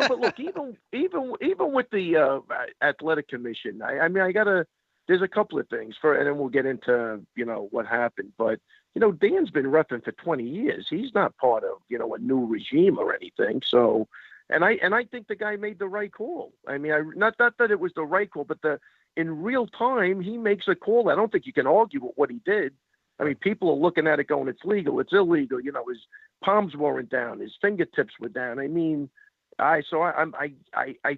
But look, even with the athletic commission, I mean, there's a couple of things and then we'll get into, what happened. But, Dan's been reffing for 20 years. He's not part of, a new regime or anything. So, and I think the guy made the right call. I mean, not that it was the right call, but in real time, he makes a call. I don't think you can argue with what he did. I mean, people are looking at it going, it's legal, it's illegal. His palms weren't down, his fingertips were down. I mean, I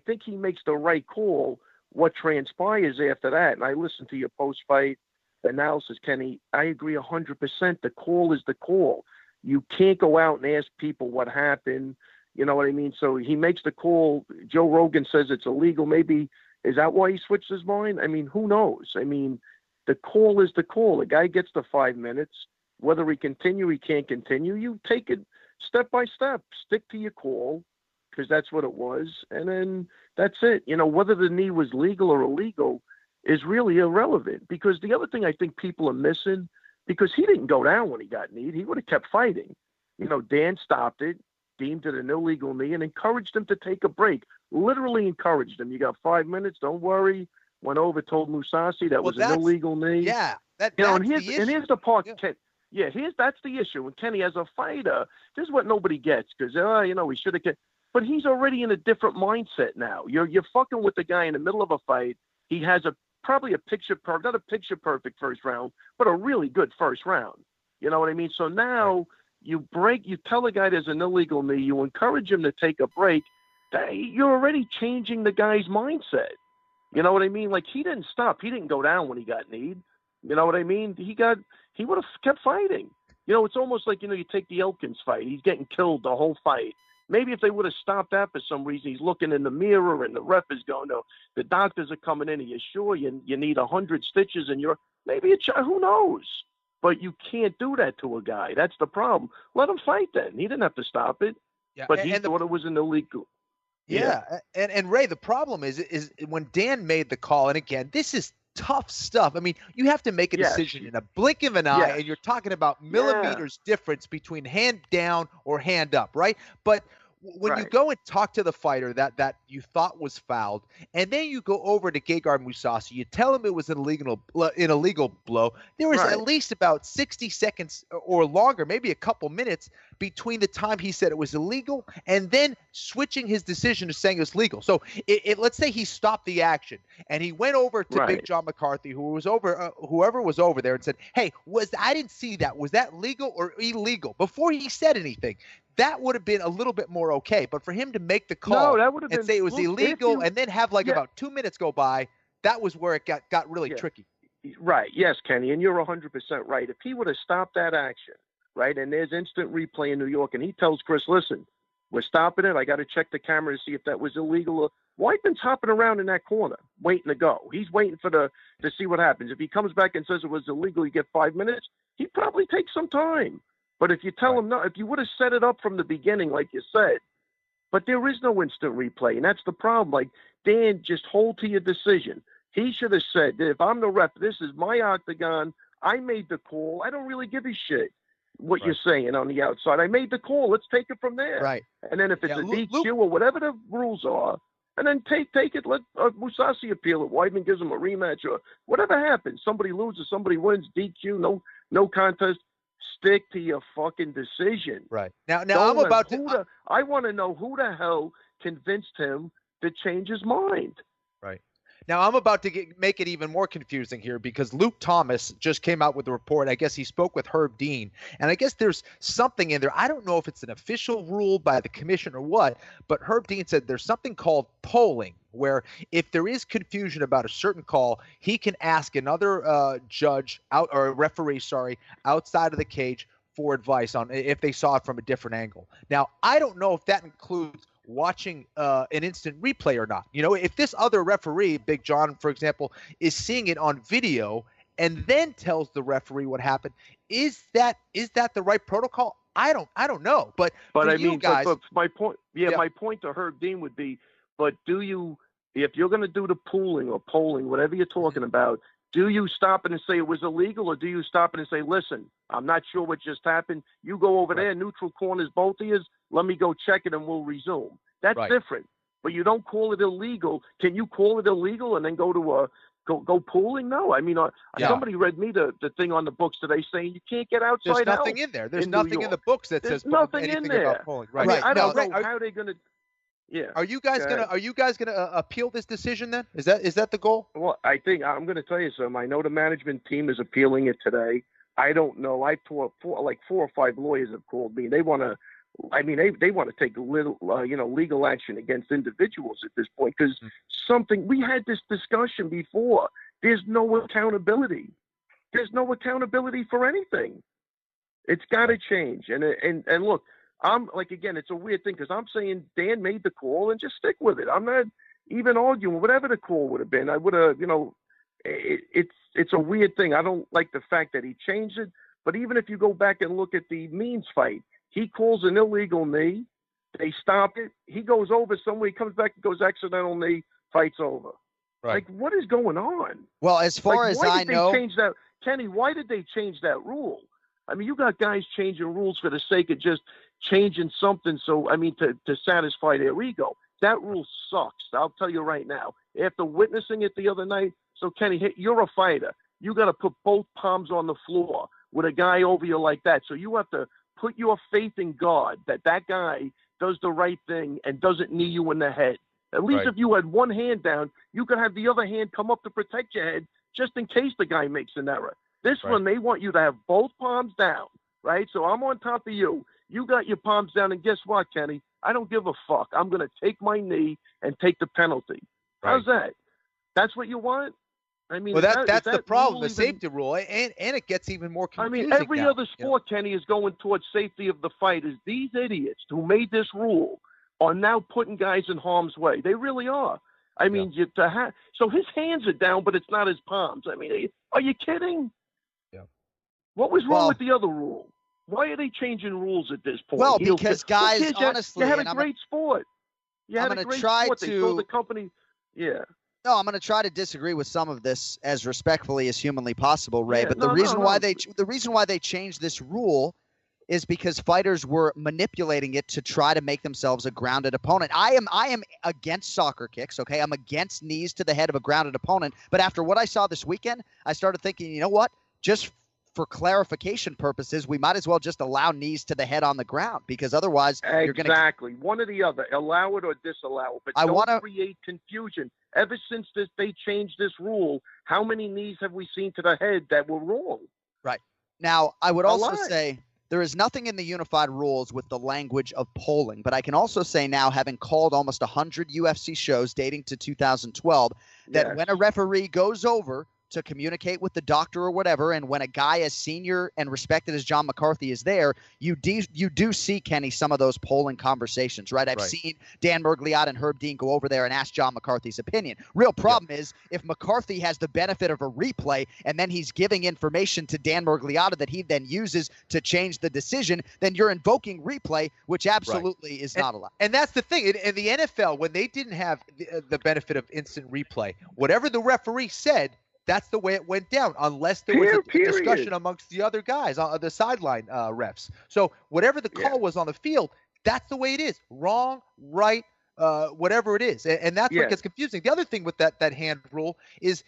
think he makes the right call. What transpires after that, and I listened to your post-fight analysis, Kenny, I agree 100%. The call is the call. You can't go out and ask people what happened. You know what I mean? So he makes the call. Joe Rogan says it's illegal. Maybe, is that why he switched his mind? I mean, who knows? I mean, the call is the call. The guy gets the 5 minutes. Whether he can't continue, you take it step by step. Stick to your call, because that's what it was. And then that's it. Whether the knee was legal or illegal is really irrelevant, because the other thing I think people are missing, because he didn't go down when he got kneed, he would have kept fighting. Dan stopped it, deemed it an illegal knee, and encouraged him to take a break. Literally encouraged him. You got 5 minutes, don't worry. Went over, told Musasi that was an illegal knee. Yeah. And here's the part, yeah. That's the issue. And Kenny, as a fighter, this is what nobody gets, because, he should have kept. But he's already in a different mindset now. You're fucking with the guy in the middle of a fight. He has probably not a picture perfect first round, but a really good first round. You know what I mean? So now you tell the guy there's an illegal knee, you encourage him to take a break. You're already changing the guy's mindset. You know what I mean? Like, he didn't stop. He didn't go down when he got kneed. You know what I mean? He would have kept fighting. It's almost like, you take the Elkins fight. He's getting killed the whole fight. Maybe if they would have stopped that for some reason, he's looking in the mirror and the ref is going, no, the doctors are coming in. Are you sure you need 100 stitches and who knows? But you can't do that to a guy. That's the problem. Let him fight then. He didn't have to stop it. Yeah, but he thought it was an illegal. Yeah. And Ray, the problem is when Dan made the call, and again, this is tough stuff. I mean, you have to make a decision in a blink of an eye, and you're talking about millimeters difference between hand down or hand up, right? But when you go and talk to the fighter that you thought was fouled, and then you go over to Gegard Mousasi, you tell him it was an illegal blow, there was at least about 60 seconds or longer, maybe a couple minutes, between the time he said it was illegal and then switching his decision to saying it's legal. So let's say he stopped the action and he went over to Big John McCarthy, whoever was over there, and said, hey, I didn't see that. Was that legal or illegal? Before he said anything. That would have been a little bit more okay. But for him to make the call and say it was illegal and then have about 2 minutes go by, that was where it got really tricky. Right. Yes, Kenny. And you're 100% right. If he would have stopped that action, right, and there's instant replay in New York, and he tells Chris, listen, we're stopping it. I got to check the camera to see if that was illegal. Weidman's hopping around in that corner waiting to go. He's waiting to see what happens. If he comes back and says it was illegal, you get 5 minutes, he probably takes some time. But if you tell him no, if you would have set it up from the beginning, like you said, but there is no instant replay, and that's the problem. Like, Dan, just hold to your decision. He should have said, if I'm the ref, this is my octagon. I made the call. I don't really give a shit what you're saying on the outside. I made the call. Let's take it from there. Right. And then if it's a DQ or whatever the rules are, and then take it. Let Mousasi appeal it. Weidman gives him a rematch or whatever happens. Somebody loses, somebody wins, DQ, no contest. Stick to your fucking decision. Right. Now I'm about to. I want to know who the hell convinced him to change his mind. Right. Now I'm about to make it even more confusing here, because Luke Thomas just came out with a report. I guess he spoke with Herb Dean, and I guess there's something in there. I don't know if it's an official rule by the commission or what, but Herb Dean said there's something called polling, where if there is confusion about a certain call, he can ask another referee, outside of the cage for advice on if they saw it from a different angle. Now, I don't know if that includes watching an instant replay or not. If this other referee, Big John, for example, is seeing it on video and then tells the referee what happened, is that the right protocol? I don't know. But I mean, you guys, but my point, my point to Herb Dean would be, but if you're going to do the pooling or polling, whatever you're talking about, do you stop it and say it was illegal, or do you stop it and say, listen, I'm not sure what just happened. You go over there, neutral corners, both of you. Let me go check it and we'll resume. That's different. But you don't call it illegal. Can you call it illegal and then go to go pooling? No. I mean, somebody read me the thing on the books today saying you can't get outside. There's nothing in there. There's nothing in the books that says anything about pooling. Right. I mean, I don't know how they're going to. Yeah. Are you guys gonna appeal this decision then? Is that the goal? Well, I think I'm going to tell you something. I know the management team is appealing it today. I don't know. I four or five lawyers have called me. They want to. I mean, they want to take legal action against individuals at this point because we had this discussion before. There's no accountability. There's no accountability for anything. It's got to change. And look, I'm like, again, it's a weird thing because I'm saying Dan made the call and just stick with it. I'm not even arguing whatever the call would have been. I would have, it's a weird thing. I don't like the fact that he changed it. But even if you go back and look at the Means fight, he calls an illegal knee. They stop it. He goes over somewhere. He comes back and goes accidental knee. Fight's over. Right. Like, what is going on? Well, as far as I know, change that, Kenny, why did they change that rule? I mean, you got guys changing rules for the sake of just changing something. So, I mean, to satisfy their ego. That rule sucks. I'll tell you right now. After witnessing it the other night, so Kenny, you're a fighter. You got to put both palms on the floor with a guy over you like that. So you have to put your faith in God that guy does the right thing and doesn't knee you in the head. At least if you had one hand down, you could have the other hand come up to protect your head just in case the guy makes an error. This one, they want you to have both palms down, right? So I'm on top of you. You got your palms down, and guess what, Kenny? I don't give a fuck. I'm going to take my knee and take the penalty. How's that? That's what you want? I mean, well, that's the problem, the safety rule, and it gets even more confusing. I mean, every other sport, Kenny, is going towards safety of the fighters. These idiots who made this rule are now putting guys in harm's way. They really are. I mean, so his hands are down, but it's not his palms. I mean, are you kidding? Yeah. What was wrong with the other rule? Why are they changing rules at this point? Well, because guys, honestly, you had a great sport. I'm going to try to. They sold the company. Yeah. No, I'm going to try to disagree with some of this as respectfully as humanly possible, Ray. But the reason why they changed this rule is because fighters were manipulating it to try to make themselves a grounded opponent. I am against soccer kicks, okay? I'm against knees to the head of a grounded opponent. But after what I saw this weekend, I started thinking, you know what? Just for clarification purposes, we might as well just allow knees to the head on the ground because otherwise you're going to... Exactly. One or the other. Allow it or disallow it. But don't create confusion. Ever since they changed this rule, how many knees have we seen to the head that were wrong? Right. Now, I would also say there is nothing in the unified rules with the language of polling, but I can also say now, having called almost 100 UFC shows dating to 2012, that when a referee goes over to communicate with the doctor or whatever, and when a guy as senior and respected as John McCarthy is there, you do see, Kenny, some of those polling conversations, right? I've seen Dan Mergliotta and Herb Dean go over there and ask John McCarthy's opinion. Real problem is if McCarthy has the benefit of a replay and then he's giving information to Dan Mergliotta that he then uses to change the decision, then you're invoking replay, which absolutely is not allowed. And that's the thing. In the NFL, when they didn't have the benefit of instant replay, whatever the referee said, that's the way it went down, unless there was a discussion amongst the other guys, the sideline refs. So whatever the call was on the field, that's the way it is. Wrong, right, whatever it is. And that's what gets confusing. The other thing with that hand rule is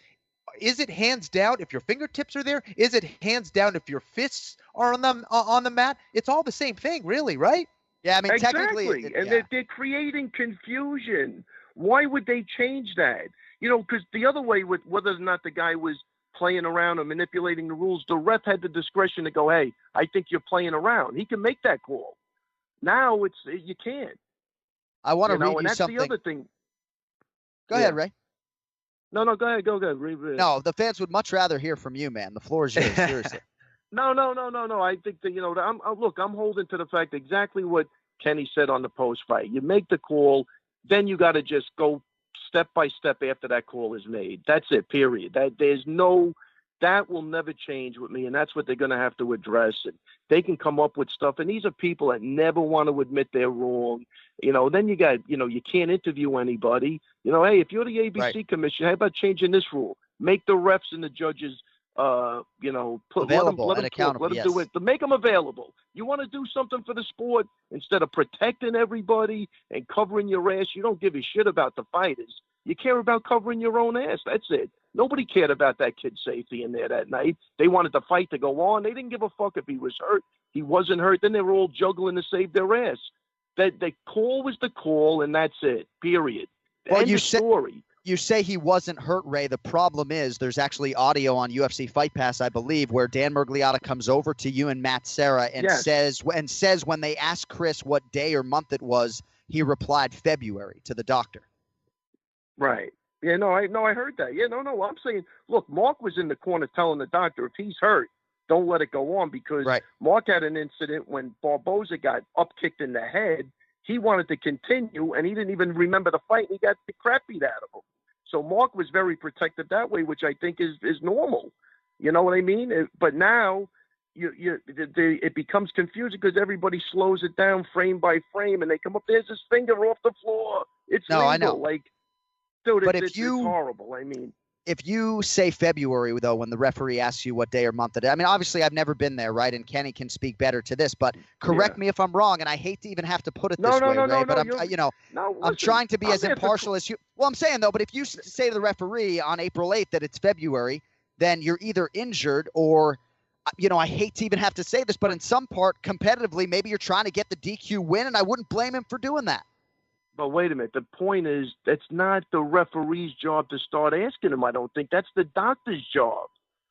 it hands down if your fingertips are there? Is it hands down if your fists are on the mat? It's all the same thing, really, right? Yeah, I mean, exactly. Technically. And they're creating confusion. Why would they change that? You know, because the other way, with whether or not the guy was playing around or manipulating the rules, the ref had the discretion to go, hey, I think you're playing around. He can make that call. Now you can't. I want to read you that's something. The other thing. Go ahead, Ray. No, go ahead. Go ahead. No, the fans would much rather hear from you, man. The floor is yours. Seriously. No. I think that, I'm holding to the fact exactly what Kenny said on the post fight. You make the call, then you got to just go step by step after that call is made. That's it, period. That will never change with me, and that's what they're going to have to address. And they can come up with stuff, and these are people that never want to admit they're wrong. Then you got, you can't interview anybody. Hey, if you're the ABC commission, how about changing this rule? Make the refs and the judges available let and him accountable. Let him yes. do it. To make him available. You want to do something for the sport instead of protecting everybody and covering your ass. You don't give a shit about the fighters. You care about covering your own ass. That's it. Nobody cared about that kid's safety in there that night. They wanted the fight to go on. They didn't give a fuck if he was hurt. He wasn't hurt. Then they were all juggling to save their ass. That the call was the call, and that's it. Period. Well, End of story. You say he wasn't hurt, Ray. The problem is there's actually audio on UFC Fight Pass, I believe, where Dan Miragliotta comes over to you and Matt Serra and says when they asked Chris what day or month it was, he replied February to the doctor. Right. Yeah, I heard that. Yeah, no. I'm saying, look, Mark was in the corner telling the doctor, if he's hurt, don't let it go on, because Mark had an incident when Barboza got up-kicked in the head. He wanted to continue, and he didn't even remember the fight, and he got the crap beat out of him. So Mark was very protective that way, which I think is normal. You know what I mean? But now it becomes confusing because everybody slows it down frame by frame, and they come up, there's his finger off the floor. It's legal. I know. Like, dude, it's horrible. I mean, if you say February, though, when the referee asks you what day or month it is, I mean, obviously I've never been there, right? And Kenny can speak better to this, but correct me if I'm wrong, and I hate to even have to put it this way, Ray, but I'm trying to be as impartial as you. Well, I'm saying, though, but if you say to the referee on April 8th that it's February, then you're either injured or, I hate to even have to say this, but in some part, competitively, maybe you're trying to get the DQ win, and I wouldn't blame him for doing that. But wait a minute. The point is, that's not the referee's job to start asking him, I don't think. That's the doctor's job.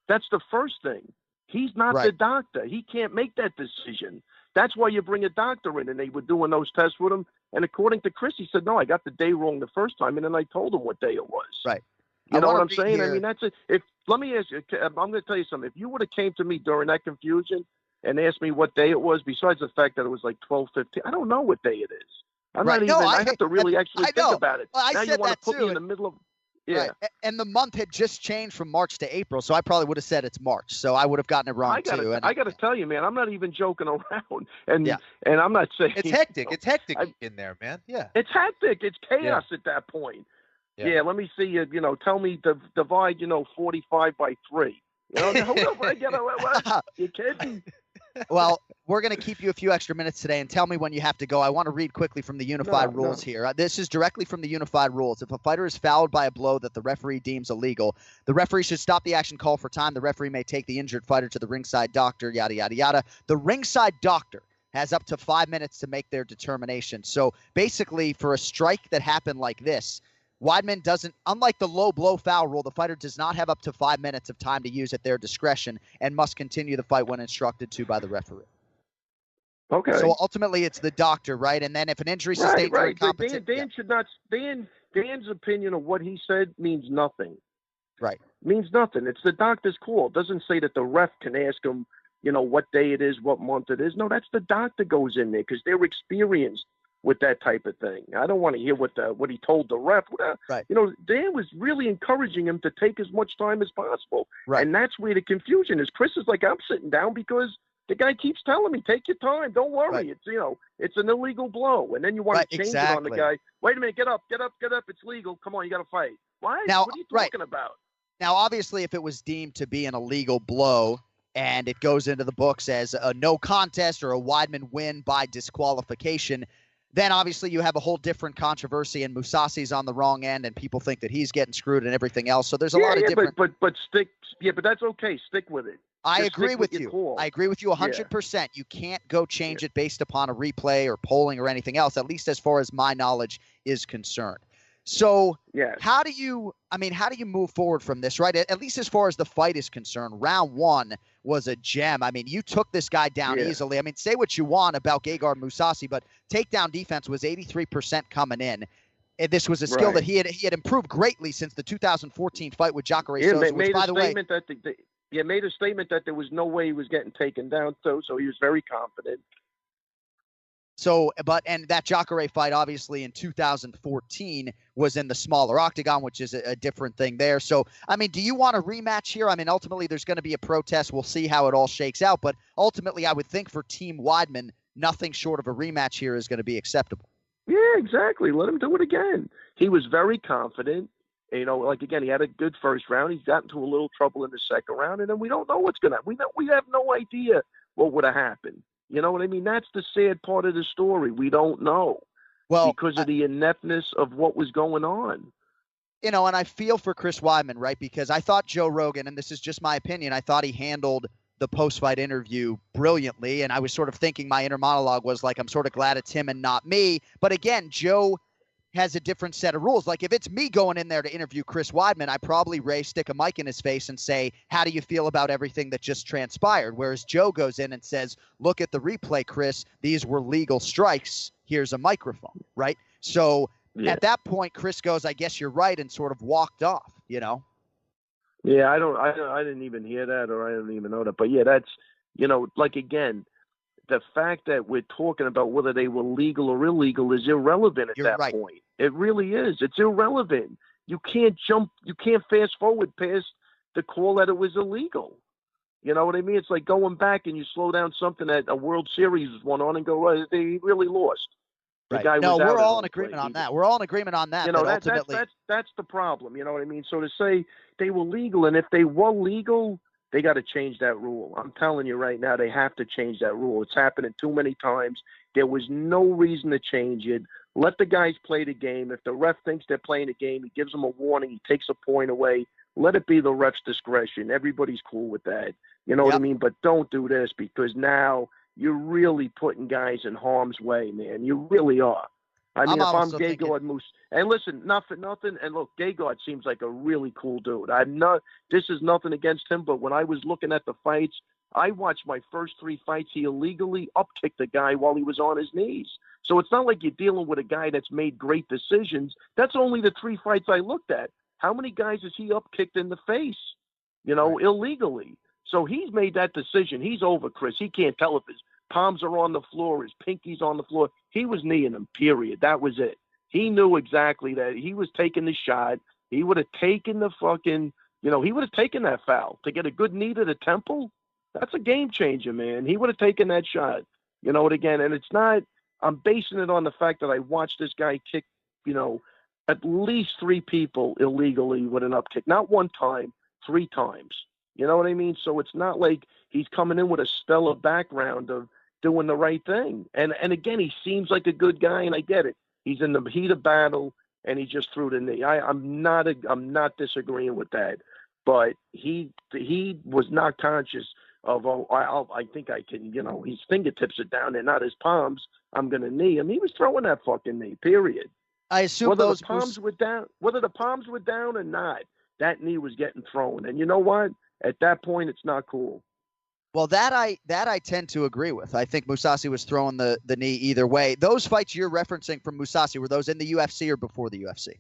That's the first thing. He's not the doctor. He can't make that decision. That's why you bring a doctor in, and they were doing those tests with him. And according to Chris, he said, no, I got the day wrong the first time, and then I told him what day it was. Right. You know what I'm saying? Here. I mean, that's it. Let me ask you, I'm going to tell you something. If you would have came to me during that confusion and asked me what day it was, besides the fact that it was like 12:15, I don't know what day it is. I'm not even. I have to really actually think about it. Well, now you want to put me in the middle of. Yeah. Right. And the month had just changed from March to April, so I probably would have said it's March. So I would have gotten it wrong too. I got to tell you, man, I'm not even joking around. And I'm not saying it's hectic. It's hectic in there, man. Yeah. It's hectic. It's chaos at that point. Yeah. Let me see you. Tell me divide 45 by 3. You kidding? Well, we're going to keep you a few extra minutes today, and tell me when you have to go. I want to read quickly from the unified rules here. This is directly from the unified rules. If a fighter is fouled by a blow that the referee deems illegal, the referee should stop the action, call for time. The referee may take the injured fighter to the ringside doctor, yada, yada, yada. The ringside doctor has up to 5 minutes to make their determination. So basically, for a strike that happened like this, Weidman doesn't, unlike the low blow foul rule, the fighter does not have up to 5 minutes of time to use at their discretion and must continue the fight when instructed to by the referee. Okay. So ultimately, it's the doctor, right? And then if an injury sustained during competition, Dan should not. Dan's opinion of what he said means nothing. Right. Means nothing. It's the doctor's call. It doesn't say that the ref can ask him, what day it is, what month it is. No, that's the doctor goes in there because they're experienced with that type of thing. I don't want to hear what he told the ref. Right. Dan was really encouraging him to take as much time as possible. Right. And that's where the confusion is. Chris is like, I'm sitting down because the guy keeps telling me, take your time. Don't worry. Right. It's, it's an illegal blow. And then you want to change it on the guy. Wait a minute. Get up. It's legal. Come on. You got to fight. Why? Now, what are you talking about? Now, obviously, if it was deemed to be an illegal blow and it goes into the books as a no contest or a Weidman win by disqualification, then obviously you have a whole different controversy, and Mousasi's on the wrong end, and people think that he's getting screwed and everything else. So there's a lot of different. But that's okay. Stick with it. I agree with you. I agree with you 100%. You can't go change it based upon a replay or polling or anything else, at least as far as my knowledge is concerned. So how do you move forward from this, right? At least as far as the fight is concerned, round 1 was a gem. I mean, you took this guy down easily. I mean, say what you want about Gegard Mousasi, but takedown defense was 83% coming in. And this was a skill that he had improved greatly since the 2014 fight with Jacare Souza, which, by the way, made a statement that there was no way he was getting taken down, so he was very confident. So, and that Jacare fight, obviously, in 2014 was in the smaller octagon, which is a different thing there. So, I mean, do you want a rematch here? I mean, ultimately, there's going to be a protest. We'll see how it all shakes out. But ultimately, I would think for Team Weidman, nothing short of a rematch here is going to be acceptable. Yeah, exactly. Let him do it again. He was very confident. You know, like again, he had a good first round. He's gotten into a little trouble in the second round, and then we don't know what's gonna. We have no idea what would have happened. You know what I mean? That's the sad part of the story. We don't know because of the ineptness of what was going on. You know, and I feel for Chris Weidman, right? Because I thought Joe Rogan, and this is just my opinion, I thought he handled the post-fight interview brilliantly, and I was sort of thinking my inner monologue was like, I'm sort of glad it's him and not me. But again, Joe has a different set of rules. Like if it's me going in there to interview Chris Weidman, I probably, Ray, stick a mic in his face and say, how do you feel about everything that just transpired? Whereas Joe goes in and says, look at the replay, Chris. These were legal strikes. Here's a microphone, right? So at that point, Chris goes, I guess you're right, and sort of walked off, you know? Yeah, I didn't even hear that, or I didn't even know that. But yeah, that's, you know, like again, the fact that we're talking about whether they were legal or illegal is irrelevant at that point. It really is. It's irrelevant. You can't fast forward past the call that it was illegal. You know what I mean? It's like going back and you slow down something that a World Series went on and go, well, they really lost. Right. No, we're all in agreement on that. We're all in agreement on that. You know, that's the problem. You know what I mean? So to say they were legal, and if they were legal, they got to change that rule. I'm telling you right now, they have to change that rule. It's happening too many times. There was no reason to change it. Let the guys play the game. If the ref thinks they're playing the game, he gives them a warning. He takes a point away. Let it be the ref's discretion. Everybody's cool with that. You know what I mean? But don't do this, because now you're really putting guys in harm's way, man. You really are. I mean, if I'm Gegard Moose, and listen, nothing, and look, Gegard seems like a really cool dude. This is nothing against him, but when I was looking at the fights, I watched my first 3 fights. He illegally upkicked the guy while he was on his knees. So it's not like you're dealing with a guy that's made great decisions. That's only the 3 fights I looked at. How many guys has he upkicked in the face, you know, illegally? So he's made that decision. He's over, Chris. He can't tell if his palms are on the floor, his pinky's on the floor. He was kneeing him, period. That was it. He knew exactly that he was taking the shot. He would have taken the fucking, you know, he would have taken that foul to get a good knee to the temple. That's a game changer, man. He would have taken that shot. You know what, again, and it's not, I'm basing it on the fact that I watched this guy kick, you know, at least 3 people illegally with an upkick. Not 1 time, 3 times. You know what I mean? So it's not like he's coming in with a stellar background of doing the right thing. And again, he seems like a good guy, and I get it. He's in the heat of battle, and he just threw the knee. I'm not disagreeing with that, but he was not conscious of, I think I can, you know, his fingertips are down there, not his palms. I'm gonna knee him. He was throwing that fucking knee. Period. I assume whether the palms were down or not, that knee was getting thrown. And you know what? At that point, it's not cool. Well, that I tend to agree with. I think Mousasi was throwing the knee either way. Those fights you're referencing from Mousasi, were those in the UFC or before the UFC?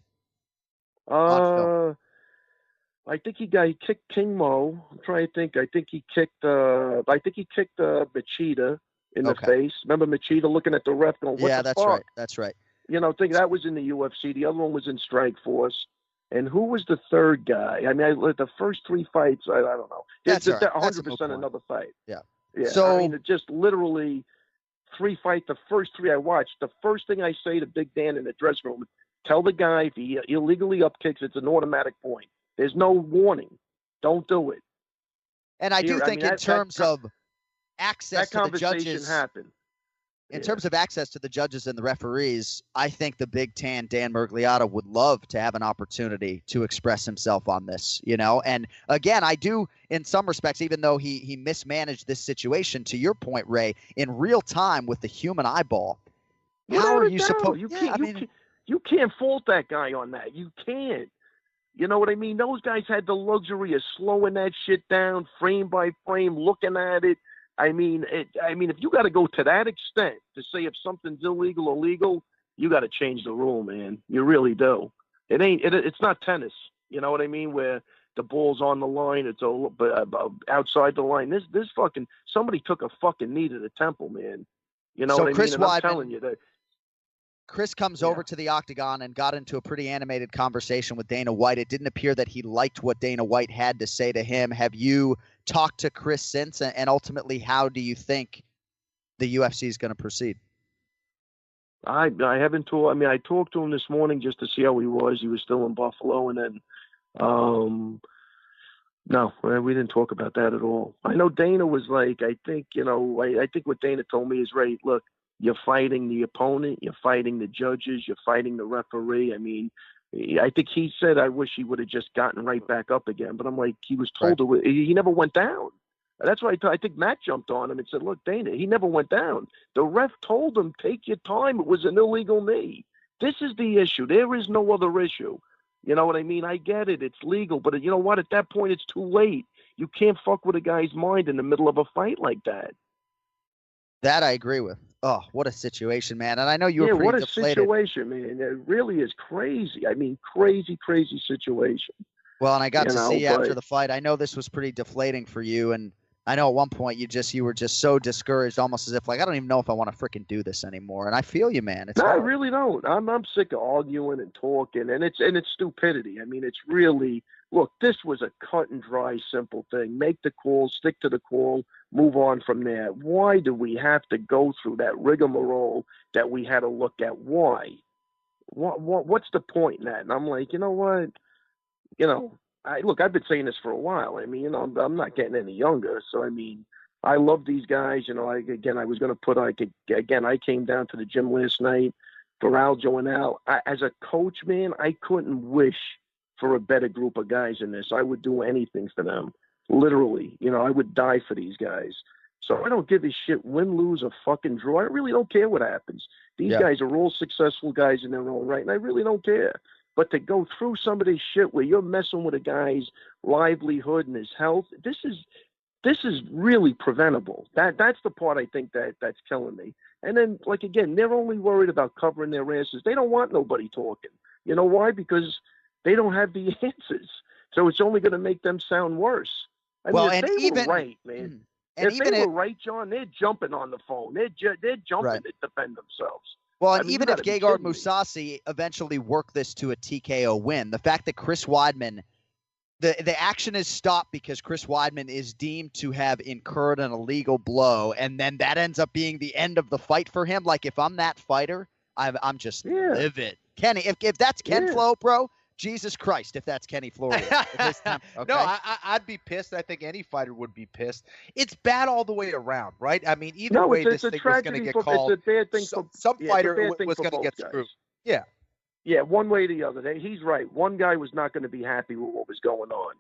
I think he kicked King Mo. I'm trying to think. I think he kicked Machida in the face. Remember Machida looking at the ref going, "What the fuck?" That's right. That's right. You know, I think that was in the UFC. The other one was in Strikeforce. And who was the third guy? I mean, the first 3 fights, I don't know. That's 100% another fight. Yeah. So, I mean, it just literally 3 fights. The first 3 I watched, the first thing I say to Big Dan in the dressing room, tell the guy if he illegally upkicks, it's an automatic point. There's no warning. Don't do it. And I think in terms of access to the judges, happened. In terms of access to the judges and the referees, I think the Big Tan, Dan Miragliotta, would love to have an opportunity to express himself on this, you know? And again, I do, in some respects, even though he mismanaged this situation, to your point, Ray, in real time with the human eyeball, how are you supposed to? You can't fault that guy on that. You can't. You know what I mean? Those guys had the luxury of slowing that shit down frame by frame, looking at it. I mean, if you got to go to that extent to say if something's illegal or legal, you got to change the rule, man. You really do. It's not tennis. You know what I mean? Where the ball's on the line, it's outside the line. This fucking somebody took a fucking knee to the temple, man. You know what I mean? And I'm telling you that. Chris comes over to the octagon and got into a pretty animated conversation with Dana White. It didn't appear that he liked what Dana White had to say to him. Have you talked to Chris since? And ultimately, how do you think the UFC is going to proceed? I haven't talked. I mean, I talked to him this morning just to see how he was. He was still in Buffalo, and then no, we didn't talk about that at all. I know Dana was like, I think, I think what Dana told me is, right, look, you're fighting the opponent, you're fighting the judges, you're fighting the referee. I mean, I think he said, I wish he would have just gotten right back up again. But I'm like, he was told he never went down. That's why I think Matt jumped on him and said, look, Dana, he never went down. The ref told him, take your time. It was an illegal knee. This is the issue. There is no other issue. You know what I mean? I get it. It's legal. But you know what? At that point, it's too late. You can't fuck with a guy's mind in the middle of a fight like that. That I agree with. Oh, what a situation, man. And I know you were pretty deflated. Yeah, what a situation, man. It really is crazy. I mean, crazy, crazy situation. Well, and I got to see after the fight, I know this was pretty deflating for you. And I know at one point you were just so discouraged, almost as if like, I don't even know if I want to freaking do this anymore. And I feel you, man. No, I really don't. I'm sick of arguing and talking, and it's stupidity. I mean, it's really, look, this was a cut and dry, simple thing. Make the call, stick to the call, move on from there. Why do we have to go through that rigmarole that we had to look at? Why? What's the point in that? And I'm like, you know what? I've been saying this for a while. I mean, I'm not getting any younger. So, I mean, I love these guys. I was going to put, I came down to the gym last night for Aljo and Al. As a coach, man, I couldn't wish for a better group of guys in this. I would do anything for them. Literally, I would die for these guys. So I don't give a shit, win, lose, or fucking draw. I really don't care what happens. These guys are all successful guys in their own right, and I really don't care. But to go through some of this shit where you're messing with a guy's livelihood and his health, this is really preventable. That's the part I think that's killing me. And then, like, again, they're only worried about covering their asses. They don't want nobody talking. You know why? Because they don't have the answers. So it's only going to make them sound worse. I mean, if they were right, man. If they were right, John, they're jumping on the phone. They're jumping to defend themselves. Well, and even if Gegard Mousasi eventually worked this to a TKO win, the fact that Chris Weidman, the action is stopped because Chris Weidman is deemed to have incurred an illegal blow, and then that ends up being the end of the fight for him. Like, if I'm that fighter, I'm just livid. Kenny, if that's Ken Flo, bro, Jesus Christ, if that's Kenny Florian. Okay? No, I'd be pissed. I think any fighter would be pissed. It's bad all the way around, right? I mean, either way, this thing was going to get called. It's a bad thing some fighter was going to get screwed. Yeah. Yeah, one way or the other. He's right. One guy was not going to be happy with what was going on.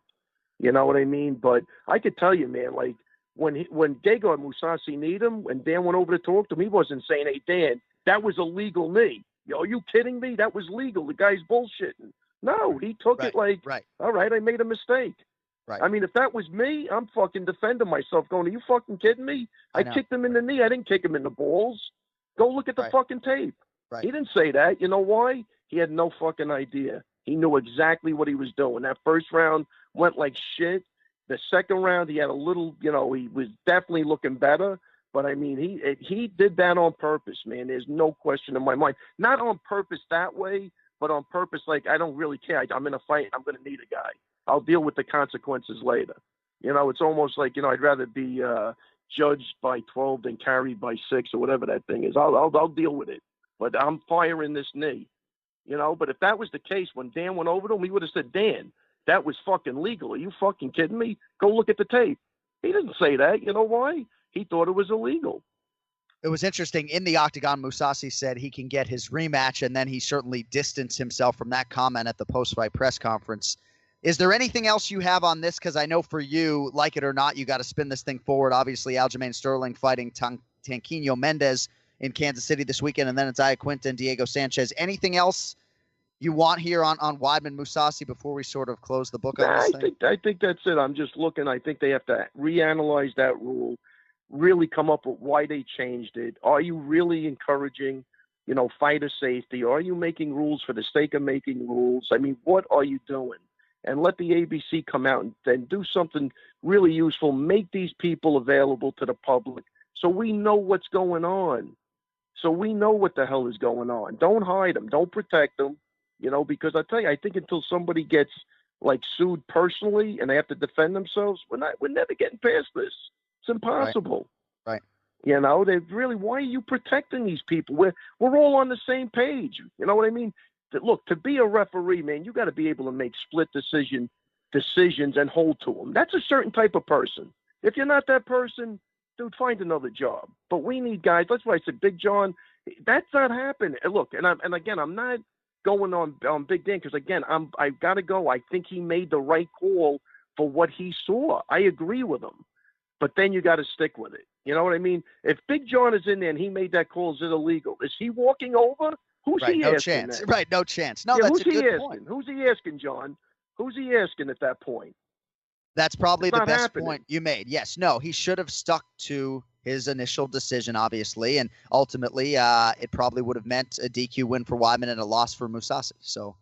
You know what I mean? But I could tell you, man, like, when Gegard Mousasi needed him, when Dan went over to talk to him, he wasn't saying, hey, Dan, that was a legal knee. Are you kidding me? That was legal. The guy's bullshitting. No, he took it like, all right, I made a mistake. Right. I mean, if that was me, I'm fucking defending myself going, are you fucking kidding me? I kicked him in the knee. I didn't kick him in the balls. Go look at the fucking tape. Right. He didn't say that. You know why? He had no fucking idea. He knew exactly what he was doing. That first round went like shit. The second round, he had a little, he was definitely looking better. But, I mean, he did that on purpose, man. There's no question in my mind. Not on purpose that way, but on purpose, like, I don't really care. I'm in a fight. I'm going to need a guy. I'll deal with the consequences later. It's almost like, I'd rather be judged by 12 than carried by 6 or whatever that thing is. I'll deal with it. But I'm firing this knee. But if that was the case, when Dan went over to him, he would have said, Dan, that was fucking legal. Are you fucking kidding me? Go look at the tape. He didn't say that. You know why? He thought it was illegal. It was interesting. In the octagon, Mousasi said he can get his rematch, and then he certainly distanced himself from that comment at the post-fight press conference. Is there anything else you have on this? Because I know for you, like it or not, you got to spin this thing forward. Obviously, Aljamain Sterling fighting Tanquinho Mendes in Kansas City this weekend, and then it's Iaquinta and Diego Sanchez. Anything else you want here on Weidman Mousasi before we sort of close the book on this thing? I think that's it. I'm just looking. I think they have to reanalyze that rule, really come up with why they changed it. Are you really encouraging, fighter safety? Are you making rules for the sake of making rules? I mean, what are you doing? And let the ABC come out and do something really useful. Make these people available to the public so we know what's going on. So we know what the hell is going on. Don't hide them. Don't protect them. Because I tell you, I think until somebody gets like sued personally and they have to defend themselves, we're never getting past this. It's impossible. Right. They really, why are you protecting these people? We're all on the same page. You know what I mean? Look, to be a referee, man, you got to be able to make split decisions and hold to them. That's a certain type of person. If you're not that person, dude, find another job. But we need guys. That's why I said Big John. That's not happening. Look, and again, I'm not going on Big Dan because again, I've got to go. I think he made the right call for what he saw. I agree with him. But then you got to stick with it. You know what I mean? If Big John is in there and he made that call, is it illegal? Is he walking over? Who's he no asking? Chance. That? Right, no chance. No, that's a good point. Who's he asking, John? Who's he asking at that point? That's probably the best happening. point you made. Yes, no, he should have stuck to his initial decision, obviously, and ultimately it probably would have meant a DQ win for Weidman and a loss for Mousasi. So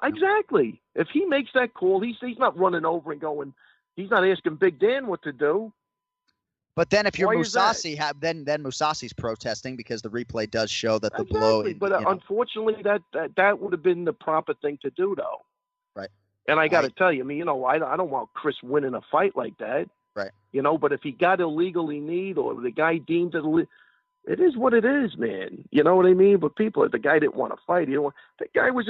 exactly. If he makes that call, he's not running over and going. He's not asking Big Dan what to do. But then if you're Mousasi, then Mousasi's protesting because the replay does show that the blow. But unfortunately, that would have been the proper thing to do, though. Right. And I got to tell you, I mean, I don't want Chris winning a fight like that. Right. But if he got illegally kneed or the guy deemed it, it is what it is, man. You know what I mean? But the guy didn't want to fight. The guy was